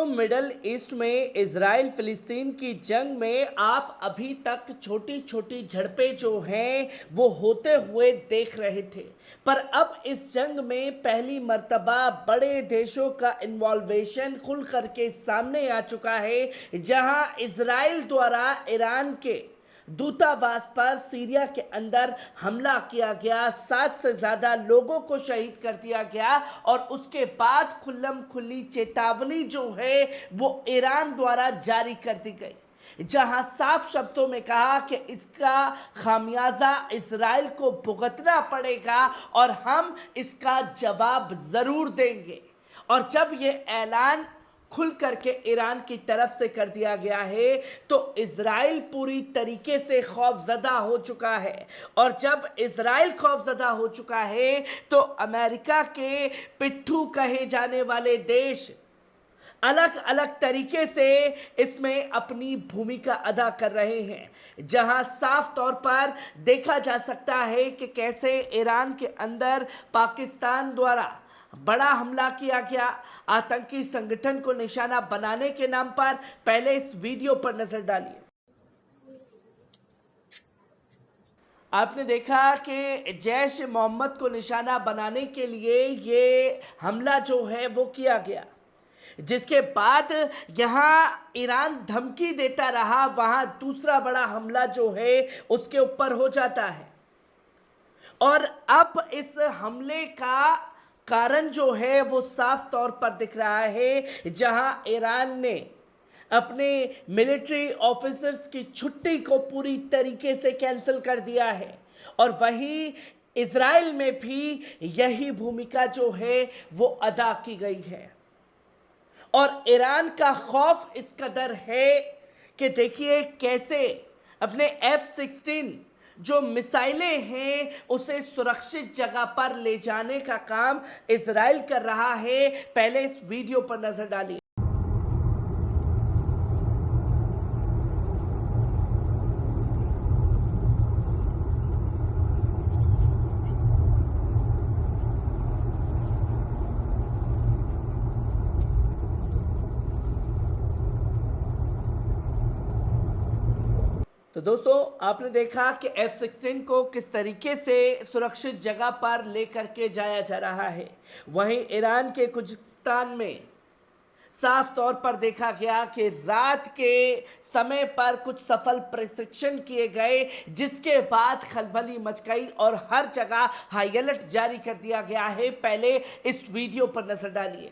दोस्तों, middle east में Israel फिलिस्तीन की जंग में आप अभी तक छोटी छोटी झड़पें जो हैं वो होते हुए देख रहे थे। पर अब इस जंग में पहली मर्तबा बड़े देशों का इन्वॉल्वेशन खुल करके सामने आ चुका है, जहां इजराइल द्वारा ईरान के दूतावास पर सीरिया के अंदर हमला किया गया, 7 से ज्यादा लोगों को शहीद कर दिया गया और उसके बाद खुल्लम खुल्ली चेतावनी जो है वो ईरान द्वारा जारी कर दी गई, जहां साफ शब्दों में कहा कि इसका खामियाजा इजराइल को भुगतना पड़ेगा और हम इसका जवाब जरूर देंगे। और जब ये ऐलान खुल करके ईरान की तरफ से कर दिया गया है तो इजराइल पूरी तरीके से खौफजदा हो चुका है। और जब इजराइल खौफजदा हो चुका है तो अमेरिका के पिट्ठू कहे जाने वाले देश अलग अलग तरीके से इसमें अपनी भूमिका अदा कर रहे हैं, जहां साफ तौर पर देखा जा सकता है कि कैसे ईरान के अंदर पाकिस्तान द्वारा बड़ा हमला किया गया आतंकी संगठन को निशाना बनाने के नाम पर। पहले इस वीडियो पर नजर डालिए। आपने देखा कि जैश मोहम्मद को निशाना बनाने के लिए ये हमला जो है वो किया गया, जिसके बाद यहां ईरान धमकी देता रहा, वहां दूसरा बड़ा हमला जो है उसके ऊपर हो जाता है। और अब इस हमले का कारण जो है वो साफ तौर पर दिख रहा है, जहां ईरान ने अपने मिलिट्री ऑफिसर्स की छुट्टी को पूरी तरीके से कैंसिल कर दिया है। और वहीं इजराइल में भी यही भूमिका जो है वो अदा की गई है। और ईरान का खौफ इस कदर है कि देखिए कैसे अपने F-16 जो मिसाइलें हैं उसे सुरक्षित जगह पर ले जाने का काम इजराइल कर रहा है। पहले इस वीडियो पर नजर डालिए। तो दोस्तों, आपने देखा कि F-16 को किस तरीके से सुरक्षित जगह पर लेकर के जाया जा रहा है। वहीं ईरान के कुर्दिस्तान में साफ तौर पर देखा गया कि रात के समय पर कुछ सफल प्रशिक्षण किए गए, जिसके बाद खलबली मच गई और हर जगह हाई अलर्ट जारी कर दिया गया है। पहले इस वीडियो पर नजर डालिए।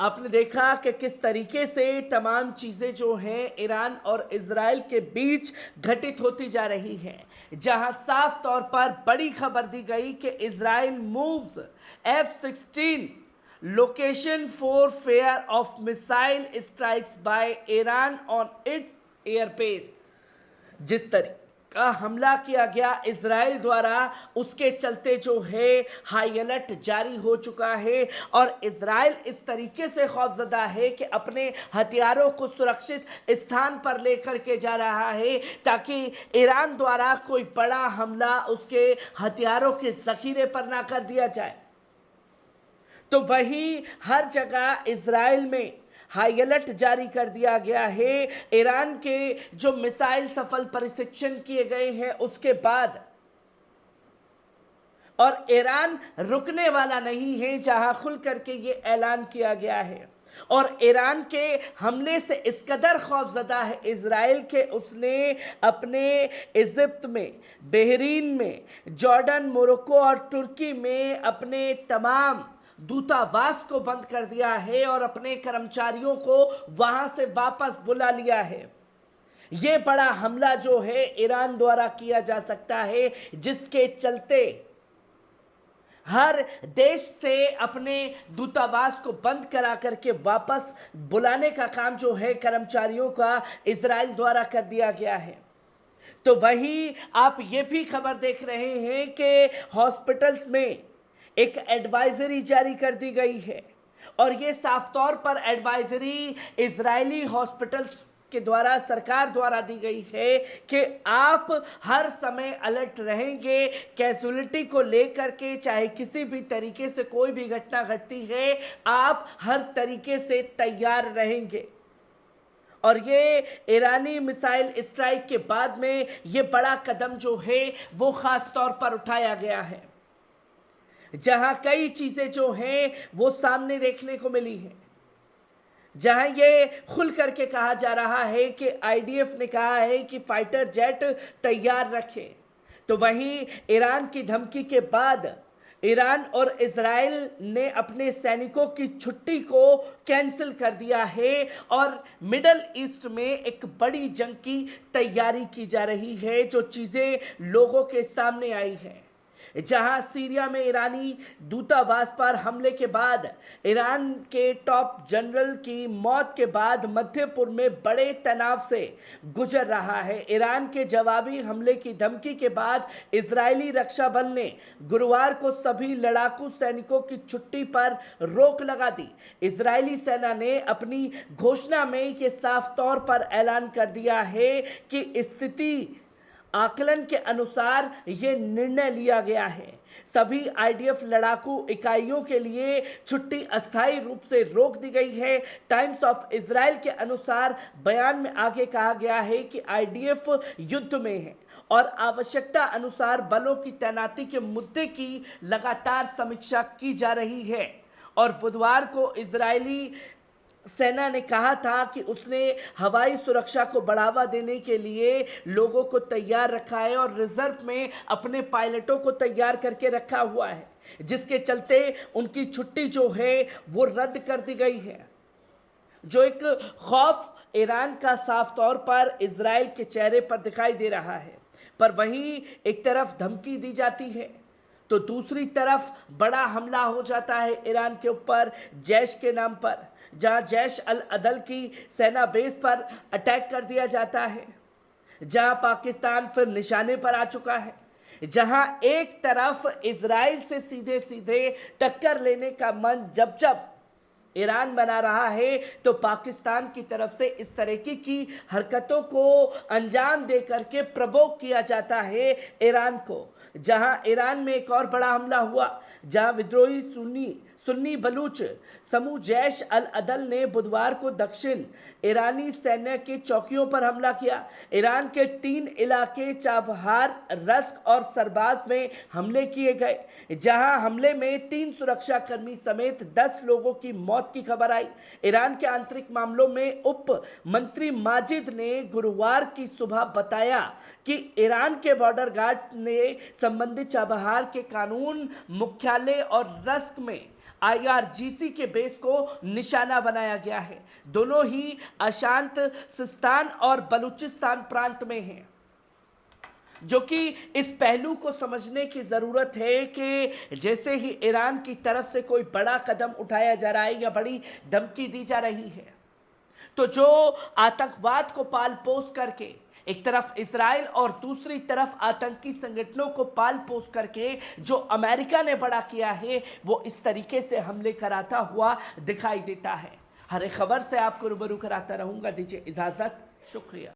आपने देखा कि किस तरीके से तमाम चीज़ें जो हैं ईरान और इजराइल के बीच घटित होती जा रही हैं, जहां साफ तौर पर बड़ी खबर दी गई कि Israel moves F-16 location for fair of missile strikes by Iran on it's airbase. जिस तरह का हमला किया गया इजराइल द्वारा, उसके चलते जो है हाई अलर्ट जारी हो चुका है। और इजराइल इस तरीके से खौफजदा है कि अपने हथियारों को सुरक्षित स्थान पर लेकर के जा रहा है ताकि ईरान द्वारा कोई बड़ा हमला उसके हथियारों के जखीरे पर ना कर दिया जाए। तो वहीं हर जगह इजराइल में हाई अलर्ट जारी कर दिया गया है। ईरान के जो मिसाइल सफल प्रशिक्षण किए गए हैं उसके बाद, और ईरान रुकने वाला नहीं है, जहां खुल करके ये ऐलान किया गया है। और ईरान के हमले से इस कदर खौफजदा है इजराइल के उसने अपने इजिप्ट में, बहरीन में, जॉर्डन, मोरक्को और तुर्की में अपने तमाम दूतावास को बंद कर दिया है और अपने कर्मचारियों को वहां से वापस बुला लिया है। यह बड़ा हमला जो है ईरान द्वारा किया जा सकता है, जिसके चलते हर देश से अपने दूतावास को बंद करा करके वापस बुलाने का काम जो है कर्मचारियों का इजराइल द्वारा कर दिया गया है। तो वही आप ये भी खबर देख रहे हैं कि हॉस्पिटल्स में एक एडवाइजरी जारी कर दी गई है और ये साफ तौर पर एडवाइजरी इजरायली हॉस्पिटल्स के द्वारा सरकार द्वारा दी गई है कि आप हर समय अलर्ट रहेंगे, कैजुअलिटी को लेकर के चाहे किसी भी तरीके से कोई भी घटना घटती है आप हर तरीके से तैयार रहेंगे। और ये ईरानी मिसाइल स्ट्राइक के बाद में ये बड़ा कदम जो है वो खास तौर पर उठाया गया है, जहां कई चीजें जो हैं वो सामने देखने को मिली है, जहां ये खुल करके कहा जा रहा है कि आईडीएफ ने कहा है कि फाइटर जेट तैयार रखें। तो वहीं ईरान की धमकी के बाद ईरान और इजराइल ने अपने सैनिकों की छुट्टी को कैंसिल कर दिया है और मिडल ईस्ट में एक बड़ी जंग की तैयारी की जा रही है, जो चीजें लोगों के सामने आई है। जहां सीरिया में ईरानी दूतावास पर हमले के बाद ईरान के टॉप जनरल की मौत के बाद मध्यपुर में बड़े तनाव से गुजर रहा है। ईरान के जवाबी हमले की धमकी के बाद इजरायली रक्षा बल ने गुरुवार को सभी लड़ाकू सैनिकों की छुट्टी पर रोक लगा दी। इजरायली सेना ने अपनी घोषणा में ये साफ तौर पर ऐलान कर दिया है कि स्थिति आकलन के अनुसार यह निर्णय लिया गया है। सभी आईडीएफ लड़ाकू इकाइयों के लिए छुट्टी अस्थायी रूप से रोक दी गई है। टाइम्स ऑफ इजराइल के अनुसार बयान में आगे कहा गया है कि आईडीएफ युद्ध में है और आवश्यकता अनुसार बलों की तैनाती के मुद्दे की लगातार समीक्षा की जा रही है। और बुधवार को इजरायली सेना ने कहा था कि उसने हवाई सुरक्षा को बढ़ावा देने के लिए लोगों को तैयार रखा है और रिजर्व में अपने पायलटों को तैयार करके रखा हुआ है, जिसके चलते उनकी छुट्टी जो है वो रद्द कर दी गई है। जो एक खौफ ईरान का साफ तौर पर इजराइल के चेहरे पर दिखाई दे रहा है, पर वहीं एक तरफ धमकी दी जाती है तो दूसरी तरफ बड़ा हमला हो जाता है ईरान के ऊपर जैश के नाम पर, जहां जैश अल अदल की सेना बेस पर अटैक कर दिया जाता है, जहां पाकिस्तान फिर निशाने पर आ चुका है, जहां एक तरफ इजराइल से सीधे सीधे टक्कर लेने का मन जब जब ईरान बना रहा है तो पाकिस्तान की तरफ से इस तरीके की हरकतों को अंजाम दे करके प्रवोक किया जाता है ईरान को। जहां ईरान में एक और बड़ा हमला हुआ, जहां विद्रोही सुन्नी बलूच समूह जैश अल अदल ने बुधवार को दक्षिण ईरानी सैन्य की चौकियों पर हमला किया। ईरान के 3 इलाके चाबहार, रस्क और सरबाज में हमले किए गए, जहां हमले में 3 सुरक्षाकर्मी समेत 10 लोगों की मौत की खबर आई। ईरान के आंतरिक मामलों में उप मंत्री माजिद ने गुरुवार की सुबह बताया कि ईरान के बॉर्डर गार्ड्स ने संबंधित चाबहार के कानून मुख्यालय और रस्क में IRGC के बेस को निशाना बनाया गया है। दोनों ही अशांत सिस्तान और बलूचिस्तान प्रांत में हैं, जो कि इस पहलू को समझने की जरूरत है कि जैसे ही ईरान की तरफ से कोई बड़ा कदम उठाया जा रहा है या बड़ी धमकी दी जा रही है, तो जो आतंकवाद को पाल पोस करके एक तरफ इजराइल और दूसरी तरफ आतंकी संगठनों को पाल पोस करके जो अमेरिका ने बड़ा किया है, वो इस तरीके से हमले कराता हुआ दिखाई देता है। हर एक खबर से आपको रूबरू कराता रहूंगा। दीजिए इजाजत, शुक्रिया।